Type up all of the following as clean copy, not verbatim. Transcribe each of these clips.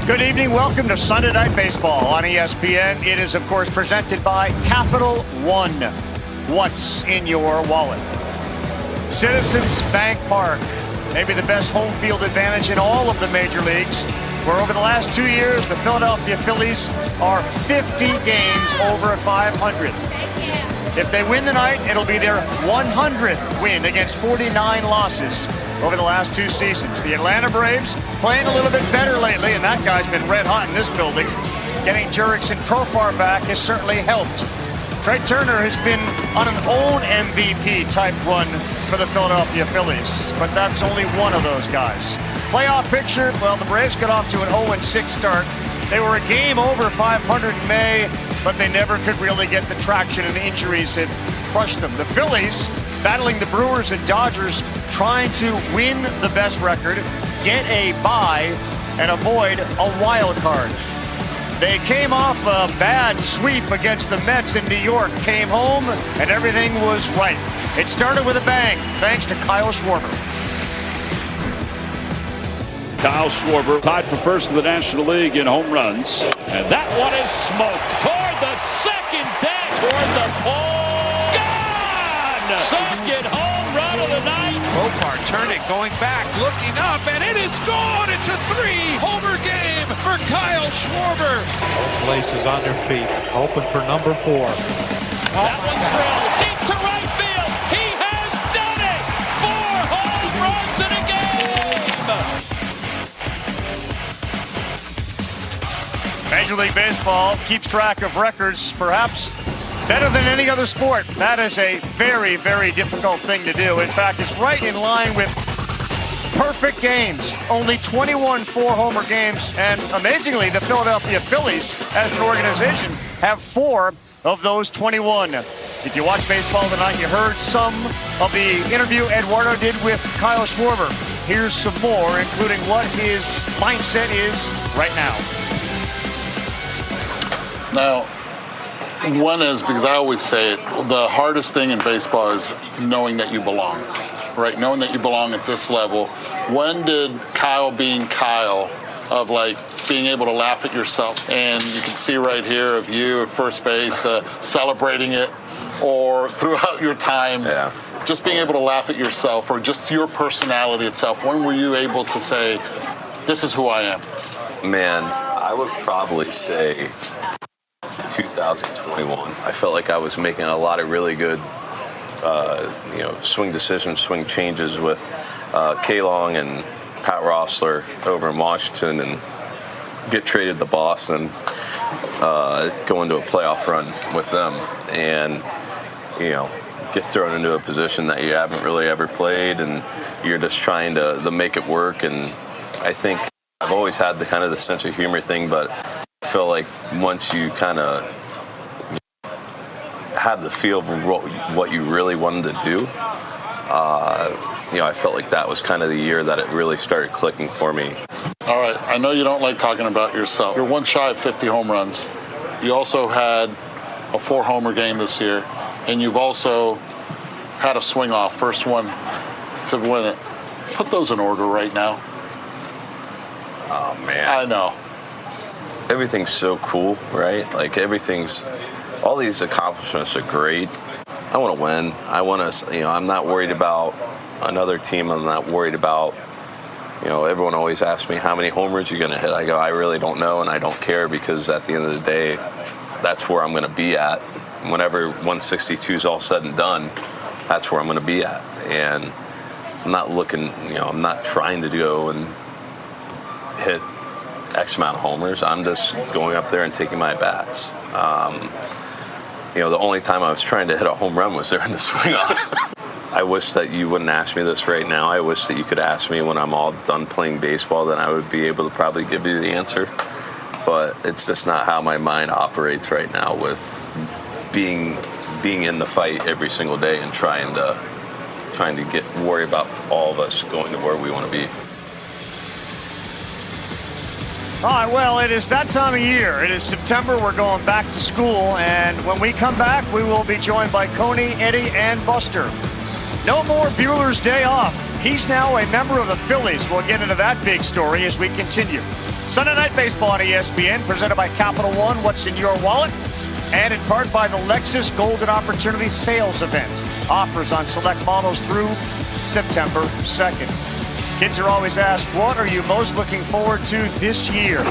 Good evening. Welcome to Sunday Night Baseball on ESPN. It is, of course, presented by Capital One. What's in your wallet? Citizens Bank Park, maybe the best home field advantage in all of the major leagues, where over the last 2 years, the Philadelphia Phillies are 50 games over 500. If they win tonight, it'll be their 100th win against 49 losses over the last 2 seasons. The Atlanta Braves playing a little bit better lately, and that guy's been red hot in this building. Getting Jurickson Profar back has certainly helped. Trey Turner has been on an own MVP type run for the Philadelphia Phillies, but that's only one of those guys. Playoff picture, well, the Braves got off to an 0-6 start. They were a game over 500 in May, but they never could really get the traction, and injuries had crushed them. The Phillies battling the Brewers and Dodgers, trying to win the best record, get a bye, and avoid a wild card. They came off a bad sweep against the Mets in New York, came home, and everything was right. It started with a bang, thanks to Kyle Schwarber. Kyle Schwarber tied for first in the National League in home runs. And that one is smoked toward the second deck, toward the pole. Gone! Second home run of the night. Profar turning, going back, looking up, and it is gone. It's a 3-homer game for Kyle Schwarber. Places on their feet, open for number 4. That one's thrown deep to right field. He has done it. 4 home runs in a game. Major League Baseball keeps track of records, perhaps better than any other sport. That is a very, very difficult thing to do. In fact, it's right in line with perfect games. Only 21 4-homer games, and amazingly, the Philadelphia Phillies, as an organization, have 4 of those 21. If you watch baseball tonight, you heard some of the interview Eduardo did with Kyle Schwarber. Here's some more, including what his mindset is right now. Now, one is, because I always say it, the hardest thing in baseball is knowing that you belong, right? Knowing that you belong at this level. When did Kyle being Kyle, of like being able to laugh at yourself, and you can see right here of you at first base celebrating it, or throughout your times, just being able to laugh at yourself, or just your personality itself, when were you able to say, this is who I am? Man, I would probably say 2021. I felt like I was making a lot of really good, swing decisions, swing changes with K-Long and Pat Rossler over in Washington, and get traded to Boston, go into a playoff run with them, and get thrown into a position that you haven't really ever played, and you're just trying to make it work. And I think I've always had the sense of humor thing, but I feel like once you kind of had the feel of what you really wanted to do, I felt like that was kind of the year that it really started clicking for me. All right, I know you don't like talking about yourself. You're one shy of 50 home runs. You also had a 4-homer game this year, and you've also had a swing off, first one to win it. Put those in order right now. Oh, man. I know. Everything's so cool, right? Like, all these accomplishments are great. I want to win. I want to, I'm not worried about another team. I'm not worried about, everyone always asks me, how many homers you're going to hit? I go, I really don't know, and I don't care, because at the end of the day, that's where I'm going to be at. Whenever 162 is all said and done, that's where I'm going to be at. And I'm not looking, I'm not trying to go and hit X amount of homers. I'm just going up there and taking my bats. The only time I was trying to hit a home run was during the swing off. I wish that you wouldn't ask me this right now. I wish that you could ask me when I'm all done playing baseball, then I would be able to probably give you the answer. But it's just not how my mind operates right now, with being in the fight every single day and trying to worry about all of us going to where we want to be. All right, well, it is that time of year. It is September. We're going back to school, and when we come back, we will be joined by Coney, Eddie, and Buster. No more Bueller's Day Off. He's now a member of the Phillies. We'll get into that big story as we continue. Sunday Night Baseball on ESPN, presented by Capital One. What's in your wallet? And in part by the Lexus Golden Opportunity Sales Event. Offers on select models through September 2nd. Kids are always asked, what are you most looking forward to this year?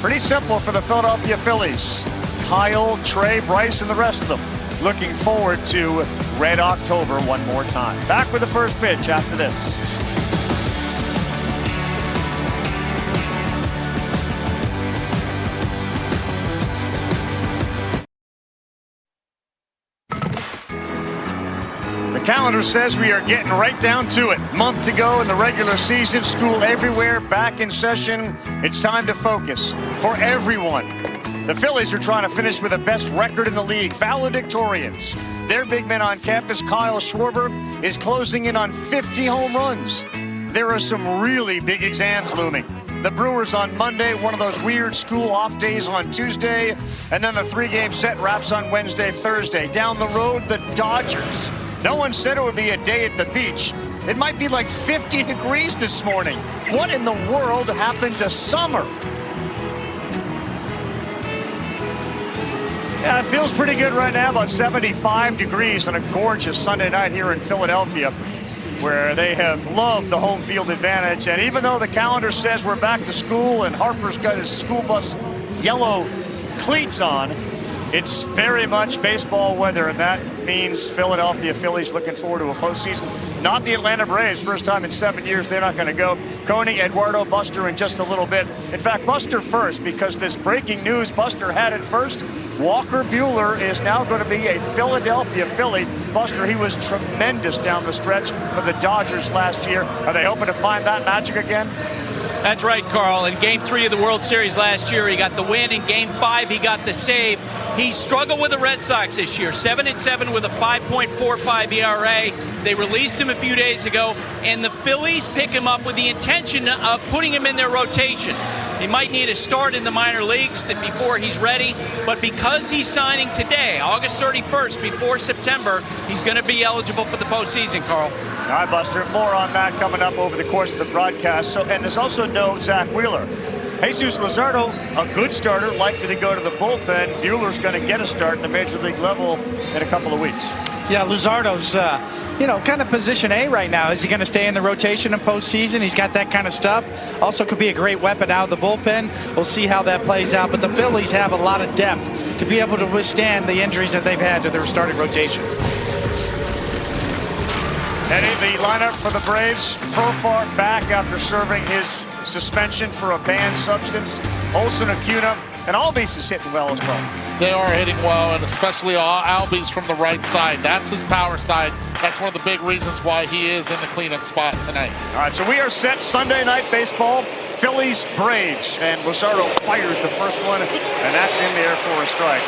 Pretty simple for the Philadelphia Phillies. Kyle, Trey, Bryce, and the rest of them looking forward to Red October one more time. Back with the first pitch after this. The calendar says we are getting right down to it. Month to go in the regular season, school everywhere, back in session. It's time to focus for everyone. The Phillies are trying to finish with the best record in the league, valedictorians. Their big man on campus, Kyle Schwarber, is closing in on 50 home runs. There are some really big exams looming. The Brewers on Monday, one of those weird school off days on Tuesday, and then the 3-game set wraps on Wednesday, Thursday. Down the road, the Dodgers. No one said it would be a day at the beach. It might be like 50 degrees this morning. What in the world happened to summer? Yeah, it feels pretty good right now, about 75 degrees on a gorgeous Sunday night here in Philadelphia, where they have loved the home field advantage. And even though the calendar says we're back to school and Harper's got his school bus yellow cleats on, it's very much baseball weather, and that means Philadelphia Phillies looking forward to a postseason. Not the Atlanta Braves, first time in 7 years. They're not going to go. Coney, Eduardo, Buster in just a little bit. In fact, Buster first, because this breaking news, Buster had it first. Walker Buehler is now going to be a Philadelphia Philly. Buster, he was tremendous down the stretch for the Dodgers last year. Are they hoping to find that magic again? That's right, Carl. In Game 3 of the World Series last year, he got the win. In Game 5, he got the save. He struggled with the Red Sox this year, 7-7 with a 5.45 ERA. They released him a few days ago, and the Phillies pick him up with the intention of putting him in their rotation. He might need a start in the minor leagues before he's ready, but because he's signing today, August 31st, before September, he's going to be eligible for the postseason, Carl. All right, Buster, more on that coming up over the course of the broadcast. And there's also no Zach Wheeler. Jesus Luzardo, a good starter, likely to go to the bullpen. Buehler's going to get a start in the major league level in a couple of weeks. Yeah, Luzardo's, kind of position A right now. Is he going to stay in the rotation in postseason? He's got that kind of stuff. Also could be a great weapon out of the bullpen. We'll see how that plays out. But the Phillies have a lot of depth to be able to withstand the injuries that they've had to their starting rotation. Eddie, the lineup for the Braves, Profar back after serving his suspension for a banned substance. Olsen, Acuna, and Albies is hitting well as well. They are hitting well, and especially Albies from the right side. That's his power side. That's one of the big reasons why he is in the cleanup spot tonight. All right, so we are set. Sunday Night Baseball, Phillies, Braves, and Luzardo fires the first one, and that's in there for a strike.